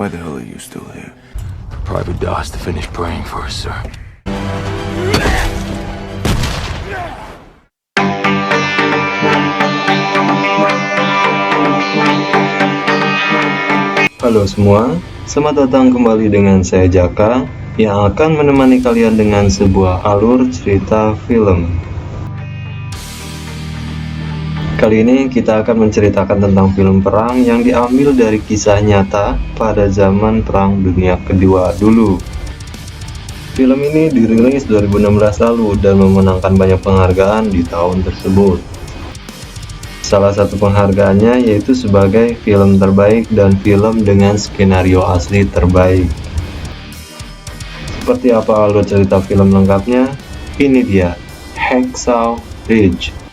Why the hell are you still here? Private Das to finish praying for us, sir. Halo semua, selamat datang kembali dengan saya Jaka yang akan menemani kalian dengan sebuah alur cerita film. Kali ini kita akan menceritakan tentang film perang yang diambil dari kisah nyata pada zaman Perang Dunia Kedua dulu. Film ini dirilis 2016 lalu dan memenangkan banyak penghargaan di tahun tersebut. Salah satu penghargaannya yaitu sebagai film terbaik dan film dengan skenario asli terbaik. Seperti apa alur cerita film lengkapnya? Ini dia, Hacksaw Ridge.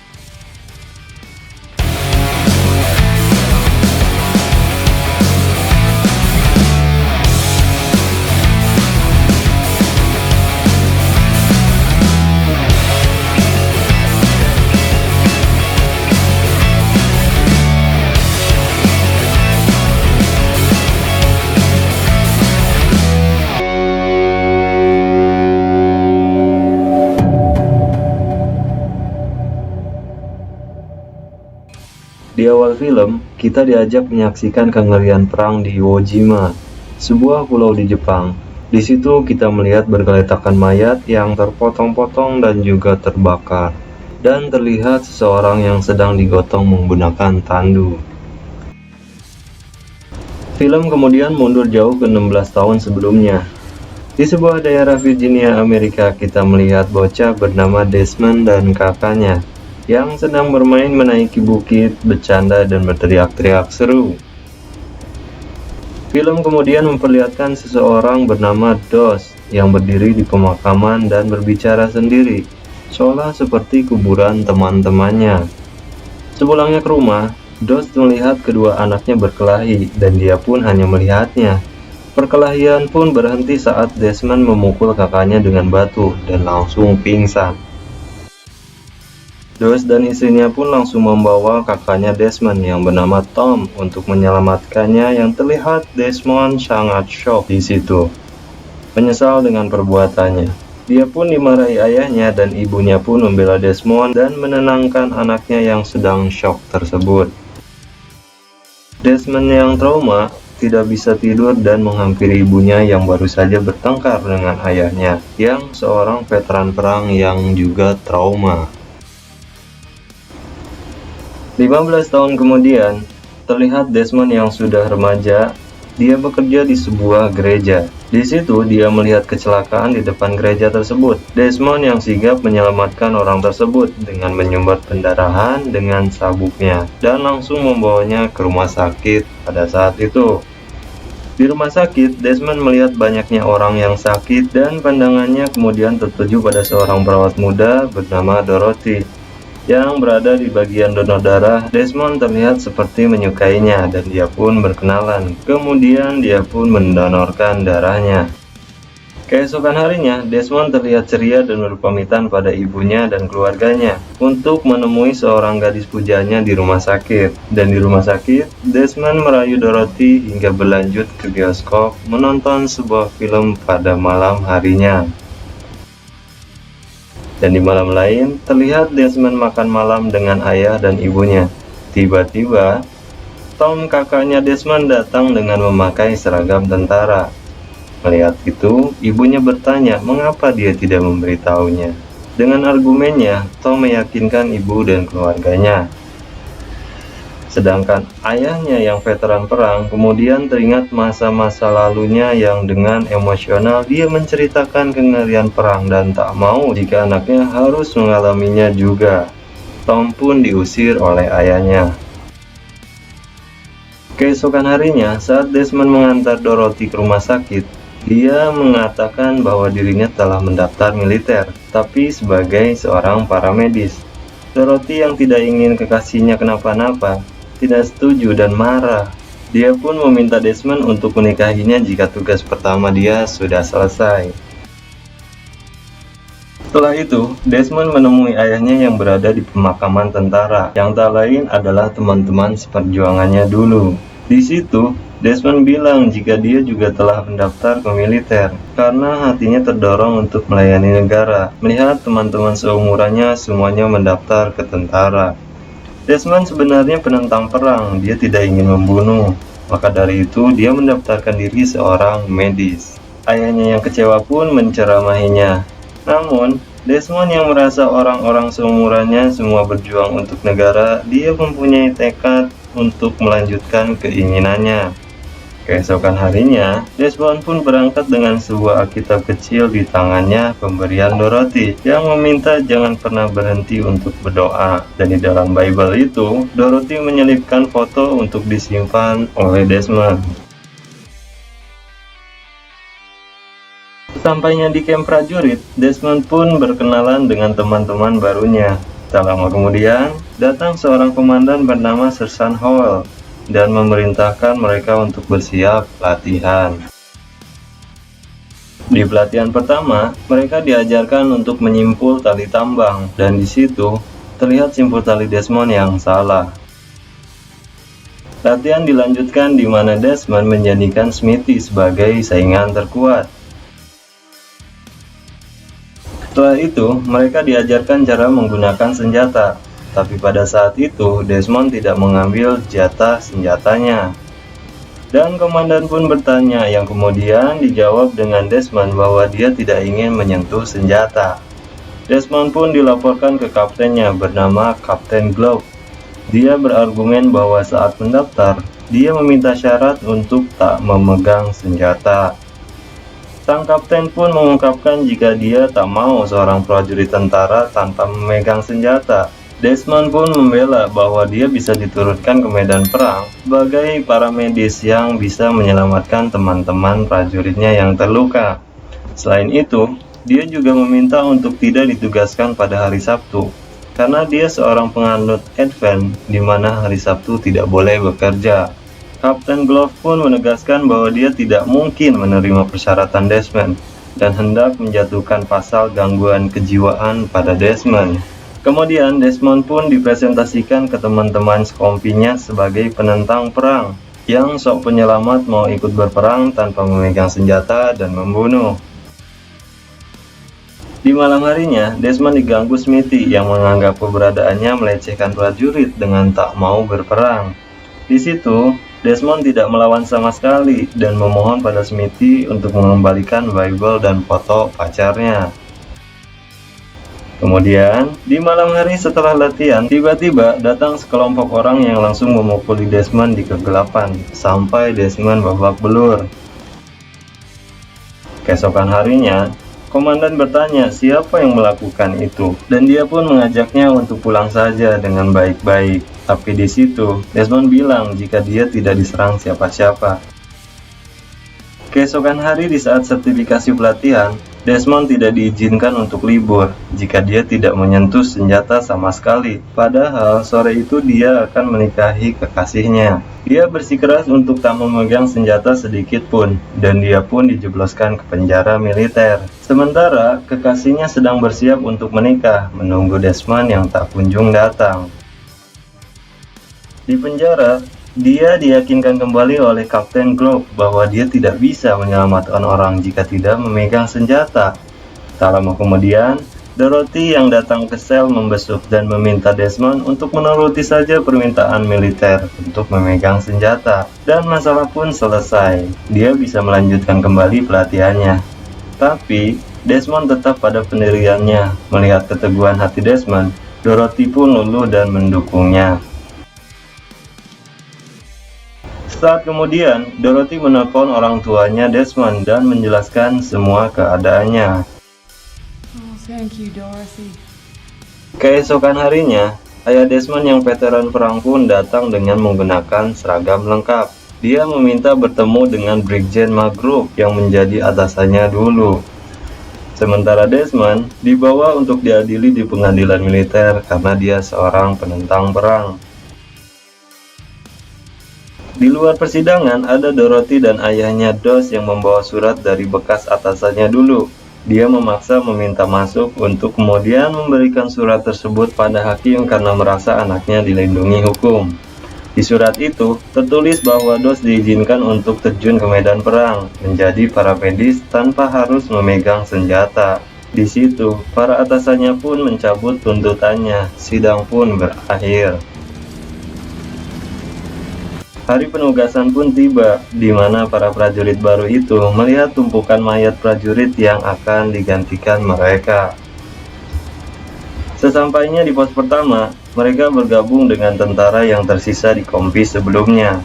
Di awal film, kita diajak menyaksikan kengerian perang di Iwo Jima, sebuah pulau di Jepang. Di situ kita melihat bergeletakan mayat yang terpotong-potong dan juga terbakar, dan terlihat seseorang yang sedang digotong menggunakan tandu. Film kemudian mundur jauh ke 16 tahun sebelumnya. Di sebuah daerah Virginia, Amerika, kita melihat bocah bernama Desmond dan kakaknya yang sedang bermain menaiki bukit, bercanda, dan berteriak-teriak seru. Film kemudian memperlihatkan seseorang bernama Dos yang berdiri di pemakaman dan berbicara sendiri, seolah seperti kuburan teman-temannya. Sepulangnya ke rumah, Dos melihat kedua anaknya berkelahi dan dia pun hanya melihatnya. Perkelahian pun berhenti saat Desmond memukul kakaknya dengan batu dan langsung pingsan. Dos dan istrinya pun langsung membawa kakaknya Desmond yang bernama Tom untuk menyelamatkannya, yang terlihat Desmond sangat shock di situ. Menyesal dengan perbuatannya. Dia pun dimarahi ayahnya dan ibunya pun membela Desmond dan menenangkan anaknya yang sedang shock tersebut. Desmond yang trauma tidak bisa tidur dan menghampiri ibunya yang baru saja bertengkar dengan ayahnya yang seorang veteran perang yang juga trauma. 15 tahun kemudian, terlihat Desmond yang sudah remaja. Dia bekerja di sebuah gereja. Di situ dia melihat kecelakaan di depan gereja tersebut. Desmond yang sigap menyelamatkan orang tersebut dengan menyumbat pendarahan dengan sabuknya dan langsung membawanya ke rumah sakit pada saat itu. Di rumah sakit, Desmond melihat banyaknya orang yang sakit dan pandangannya kemudian tertuju pada seorang perawat muda bernama Dorothy yang berada di bagian donor darah. Desmond terlihat seperti menyukainya dan dia pun berkenalan. Kemudian dia pun mendonorkan darahnya. Keesokan harinya, Desmond terlihat ceria dan berpamitan pada ibunya dan keluarganya untuk menemui seorang gadis pujanya di rumah sakit. Dan di rumah sakit, Desmond merayu Dorothy hingga berlanjut ke bioskop menonton sebuah film pada malam harinya. Dan di malam lain, terlihat Desmond makan malam dengan ayah dan ibunya. Tiba-tiba, Tom kakaknya Desmond datang dengan memakai seragam tentara. Melihat itu, ibunya bertanya mengapa dia tidak memberitahunya. Dengan argumennya, Tom meyakinkan ibu dan keluarganya. Sedangkan ayahnya yang veteran perang kemudian teringat masa-masa lalunya yang dengan emosional dia menceritakan kengerian perang dan tak mau jika anaknya harus mengalaminya juga. Tom pun diusir oleh ayahnya. Keesokan harinya, saat Desmond mengantar Dorothy ke rumah sakit, dia mengatakan bahwa dirinya telah mendaftar militer, tapi sebagai seorang paramedis. Dorothy yang tidak ingin kekasihnya kenapa-napa tidak setuju dan marah. Dia pun meminta Desmond untuk menikahinya jika tugas pertama dia sudah selesai. Setelah itu, Desmond menemui ayahnya yang berada di pemakaman tentara, yang tak lain adalah teman-teman seperjuangannya dulu. Di situ, Desmond bilang jika dia juga telah mendaftar ke militer karena hatinya terdorong untuk melayani negara, melihat teman-teman seumurannya semuanya mendaftar ke tentara. Desmond sebenarnya penentang perang, dia tidak ingin membunuh. Maka dari itu, dia mendaftarkan diri seorang medis. Ayahnya yang kecewa pun menceramahinya. Namun, Desmond yang merasa orang-orang seumurannya semua berjuang untuk negara, dia mempunyai tekad untuk melanjutkan keinginannya. Keesokan harinya, Desmond pun berangkat dengan sebuah Alkitab kecil di tangannya, pemberian Dorothy, yang meminta jangan pernah berhenti untuk berdoa. Dan di dalam Bible itu, Dorothy menyelipkan foto untuk disimpan oleh Desmond. Sampainya di kamp prajurit, Desmond pun berkenalan dengan teman-teman barunya. Tak lama kemudian, datang seorang komandan bernama Sersan Howell dan memerintahkan mereka untuk bersiap latihan. Di pelatihan pertama, mereka diajarkan untuk menyimpul tali tambang, dan di situ terlihat simpul tali Desmond yang salah. Latihan dilanjutkan di mana Desmond menjadikan Smithy sebagai saingan terkuat. Setelah itu, mereka diajarkan cara menggunakan senjata. Tapi pada saat itu, Desmond tidak mengambil jatah senjatanya. Dan komandan pun bertanya, yang kemudian dijawab dengan Desmond bahwa dia tidak ingin menyentuh senjata. Desmond pun dilaporkan ke kaptennya bernama Kapten Glove. Dia berargumen bahwa saat mendaftar, dia meminta syarat untuk tak memegang senjata. Sang kapten pun mengungkapkan jika dia tak mau seorang prajurit tentara tanpa memegang senjata. Desmond pun membela bahwa dia bisa diturunkan ke medan perang sebagai para medis yang bisa menyelamatkan teman-teman prajuritnya yang terluka. Selain itu, dia juga meminta untuk tidak ditugaskan pada hari Sabtu, karena dia seorang penganut Advent di mana hari Sabtu tidak boleh bekerja. Kapten Glove pun menegaskan bahwa dia tidak mungkin menerima persyaratan Desmond dan hendak menjatuhkan pasal gangguan kejiwaan pada Desmond. Kemudian Desmond pun dipresentasikan ke teman-teman sekompinya sebagai penentang perang yang sok penyelamat mau ikut berperang tanpa memegang senjata dan membunuh. Di malam harinya, Desmond diganggu Smithy yang menganggap keberadaannya melecehkan prajurit dengan tak mau berperang. Di situ, Desmond tidak melawan sama sekali dan memohon pada Smithy untuk mengembalikan Bible dan foto pacarnya. Kemudian, di malam hari setelah latihan, tiba-tiba datang sekelompok orang yang langsung memukuli Desmond di kegelapan, sampai Desmond babak belur. Keesokan harinya, komandan bertanya siapa yang melakukan itu, dan dia pun mengajaknya untuk pulang saja dengan baik-baik. Tapi di situ, Desmond bilang jika dia tidak diserang siapa-siapa. Keesokan hari di saat sertifikasi pelatihan, Desmond tidak diizinkan untuk libur jika dia tidak menyentuh senjata sama sekali. Padahal sore itu dia akan menikahi kekasihnya. Dia bersikeras untuk tak memegang senjata sedikit pun, dan dia pun dijebloskan ke penjara militer. Sementara kekasihnya sedang bersiap untuk menikah, menunggu Desmond yang tak kunjung datang. Di penjara, dia diyakinkan kembali oleh Kapten Glove bahwa dia tidak bisa menyelamatkan orang jika tidak memegang senjata. Tak lama kemudian, Dorothy yang datang ke sel membesuk dan meminta Desmond untuk menuruti saja permintaan militer untuk memegang senjata. Dan masalah pun selesai. Dia bisa melanjutkan kembali pelatihannya. Tapi, Desmond tetap pada pendiriannya. Melihat keteguhan hati Desmond, Dorothy pun luluh dan mendukungnya. Saat kemudian, Dorothy menelpon orang tuanya Desmond dan menjelaskan semua keadaannya. Oh, thank you, Dorothy. Keesokan harinya, ayah Desmond yang veteran perang pun datang dengan menggunakan seragam lengkap. Dia meminta bertemu dengan Brigjen McGrew yang menjadi atasannya dulu. Sementara Desmond dibawa untuk diadili di pengadilan militer karena dia seorang penentang perang. Di luar persidangan, ada Dorothy dan ayahnya Dos yang membawa surat dari bekas atasannya dulu. Dia memaksa meminta masuk untuk kemudian memberikan surat tersebut pada hakim karena merasa anaknya dilindungi hukum. Di surat itu tertulis bahwa DOS diizinkan untuk terjun ke medan perang menjadi paramedis tanpa harus memegang senjata. Di situ, para atasannya pun mencabut tuntutannya. Sidang pun berakhir. Hari penugasan pun tiba, di mana para prajurit baru itu melihat tumpukan mayat prajurit yang akan digantikan mereka. Sesampainya di pos pertama, mereka bergabung dengan tentara yang tersisa di kompi sebelumnya.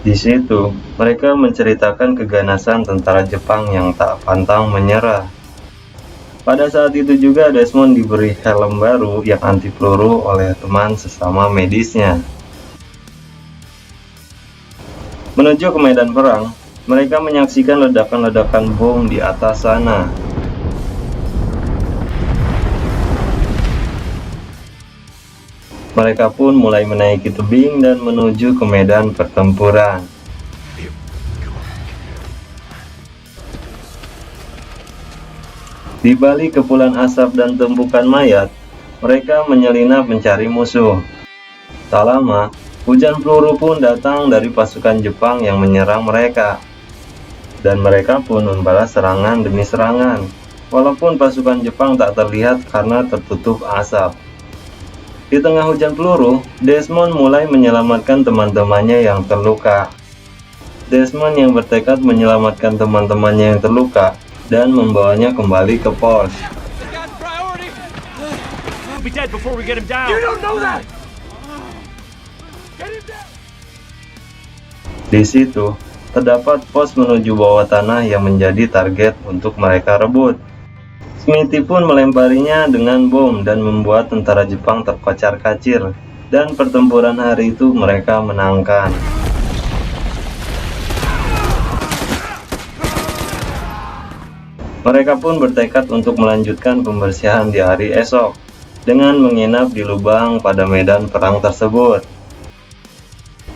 Di situ, mereka menceritakan keganasan tentara Jepang yang tak pantang menyerah. Pada saat itu juga Desmond diberi helm baru yang anti peluru oleh teman sesama medisnya. Menuju ke medan perang, mereka menyaksikan ledakan-ledakan bom di atas sana. Mereka pun mulai menaiki tebing dan menuju ke medan pertempuran. Di balik kepulan asap dan tumpukan mayat, mereka menyelinap mencari musuh. Tak lama, hujan peluru pun datang dari pasukan Jepang yang menyerang mereka. Dan mereka pun membalas serangan demi serangan, walaupun pasukan Jepang tak terlihat karena tertutup asap. Di tengah hujan peluru, Desmond mulai menyelamatkan teman-temannya yang terluka. Desmond yang bertekad menyelamatkan teman-temannya yang terluka dan membawanya kembali ke pos. Di situ, terdapat pos menuju bawah tanah yang menjadi target untuk mereka rebut. Smithy pun melemparinya dengan bom dan membuat tentara Jepang terkocar-kacir, dan pertempuran hari itu mereka menangkan. Mereka pun bertekad untuk melanjutkan pembersihan di hari esok, dengan menginap di lubang pada medan perang tersebut.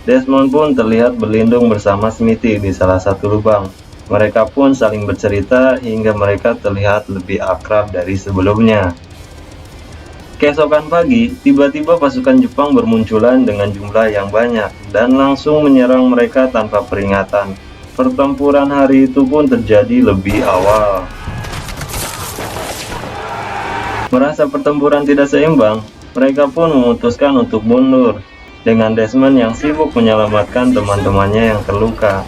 Desmond pun terlihat berlindung bersama Smithy di salah satu lubang. Mereka pun saling bercerita hingga mereka terlihat lebih akrab dari sebelumnya. Keesokan pagi, tiba-tiba pasukan Jepang bermunculan dengan jumlah yang banyak dan langsung menyerang mereka tanpa peringatan. Pertempuran hari itu pun terjadi lebih awal. Merasa pertempuran tidak seimbang, mereka pun memutuskan untuk mundur, dengan Desmond yang sibuk menyelamatkan teman-temannya yang terluka.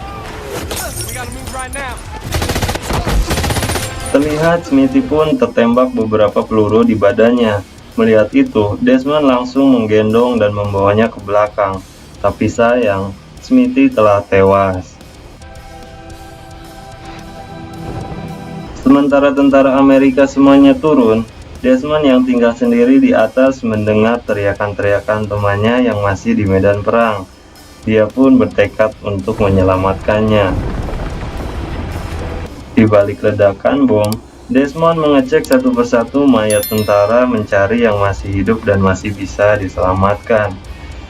Terlihat Smithy pun tertembak beberapa peluru di badannya. Melihat itu, Desmond langsung menggendong dan membawanya ke belakang. Tapi sayang, Smithy telah tewas. Sementara tentara Amerika semuanya turun, Desmond yang tinggal sendiri di atas mendengar teriakan-teriakan temannya yang masih di medan perang. Dia pun bertekad untuk menyelamatkannya. Di balik ledakan bom, Desmond mengecek satu persatu mayat tentara mencari yang masih hidup dan masih bisa diselamatkan.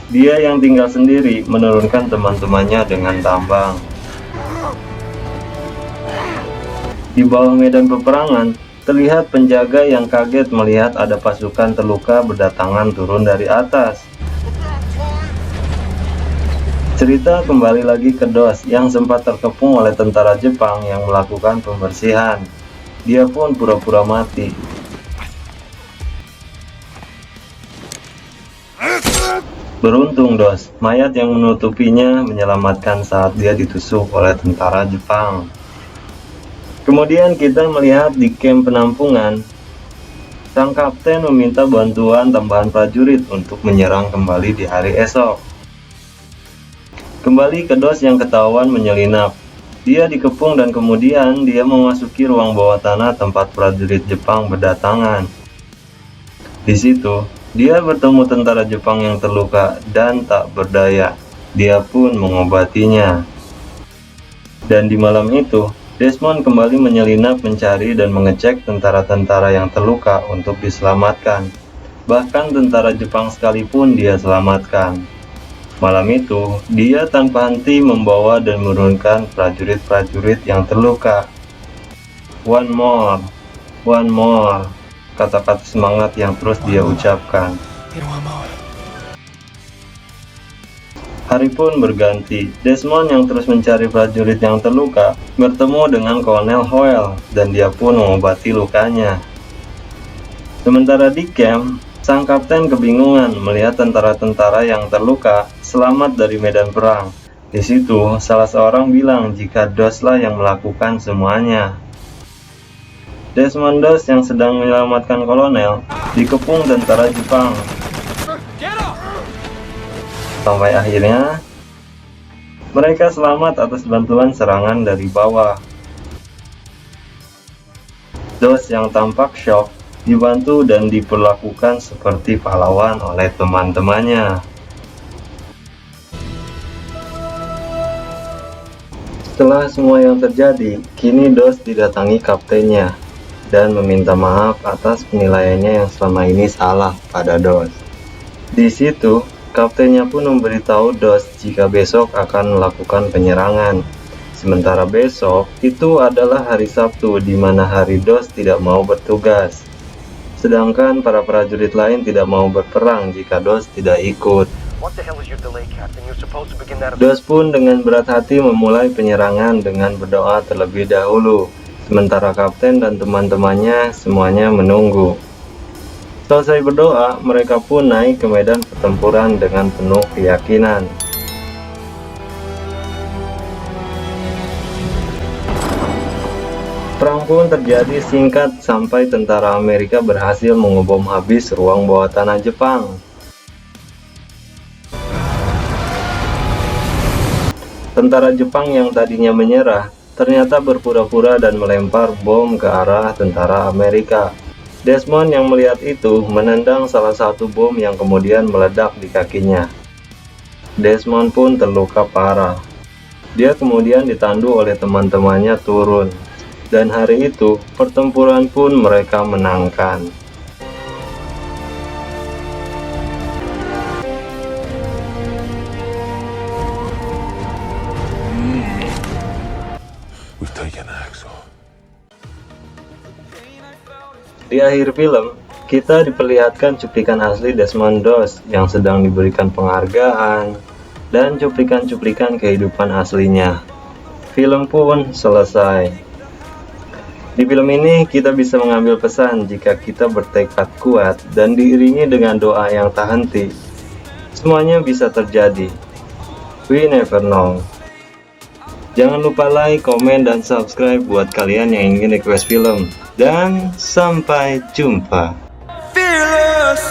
Dia yang tinggal sendiri menurunkan teman-temannya dengan tambang. Di bawah medan peperangan, terlihat penjaga yang kaget melihat ada pasukan terluka berdatangan turun dari atas. Cerita kembali lagi ke DOS yang sempat terkepung oleh tentara Jepang yang melakukan pembersihan. Dia pun pura-pura mati. Beruntung DOS, mayat yang menutupinya menyelamatkan saat dia ditusuk oleh tentara Jepang. Kemudian kita melihat di kamp penampungan, sang kapten meminta bantuan tambahan prajurit untuk menyerang kembali di hari esok. Kembali ke DOS yang ketahuan menyelinap. Dia dikepung dan kemudian dia memasuki ruang bawah tanah tempat prajurit Jepang berdatangan. Di situ, dia bertemu tentara Jepang yang terluka dan tak berdaya. Dia pun mengobatinya. Dan di malam itu, Desmond kembali menyelinap mencari dan mengecek tentara-tentara yang terluka untuk diselamatkan. Bahkan tentara Jepang sekalipun dia selamatkan. Malam itu, dia tanpa henti membawa dan menurunkan prajurit-prajurit yang terluka. One more, kata-kata semangat yang terus dia ucapkan. Hari pun berganti. Desmond yang terus mencari prajurit yang terluka bertemu dengan Kolonel Hoel dan dia pun mengobati lukanya. Sementara di camp, sang kapten kebingungan melihat tentara-tentara yang terluka selamat dari medan perang. Di situ, salah seorang bilang jika Doss lah yang melakukan semuanya. Desmond Doss yang sedang menyelamatkan kolonel dikepung tentara Jepang. Sampai akhirnya, mereka selamat atas bantuan serangan dari bawah. Doss yang tampak shock dibantu dan diperlakukan seperti pahlawan oleh teman-temannya. Setelah semua yang terjadi, kini Doss didatangi kaptennya dan meminta maaf atas penilaiannya yang selama ini salah pada Doss. Di situ, kaptennya pun memberitahu Doss jika besok akan melakukan penyerangan. Sementara besok itu adalah hari Sabtu di mana hari Doss tidak mau bertugas. Sedangkan para prajurit lain tidak mau berperang jika Doss tidak ikut. Doss pun dengan berat hati memulai penyerangan dengan berdoa terlebih dahulu. Sementara kapten dan teman-temannya semuanya menunggu. Selesai berdoa, mereka pun naik ke medan pertempuran dengan penuh keyakinan. Perang pun terjadi singkat sampai tentara Amerika berhasil mengebom habis ruang bawah tanah Jepang. Tentara Jepang yang tadinya menyerah, ternyata berpura-pura dan melempar bom ke arah tentara Amerika. Desmond yang melihat itu menendang salah satu bom yang kemudian meledak di kakinya. Desmond pun terluka parah. Dia kemudian ditandu oleh teman-temannya turun. Dan hari itu, pertempuran pun mereka menangkan. We've taken Axel. Di akhir film, kita diperlihatkan cuplikan asli Desmond Doss yang sedang diberikan penghargaan dan cuplikan-cuplikan kehidupan aslinya. Film pun selesai. Di film ini kita bisa mengambil pesan jika kita bertekad kuat dan diiringi dengan doa yang tak henti, semuanya bisa terjadi. We never know. Jangan lupa like, komen, dan subscribe buat kalian yang ingin request film. Dan sampai jumpa. Fearless.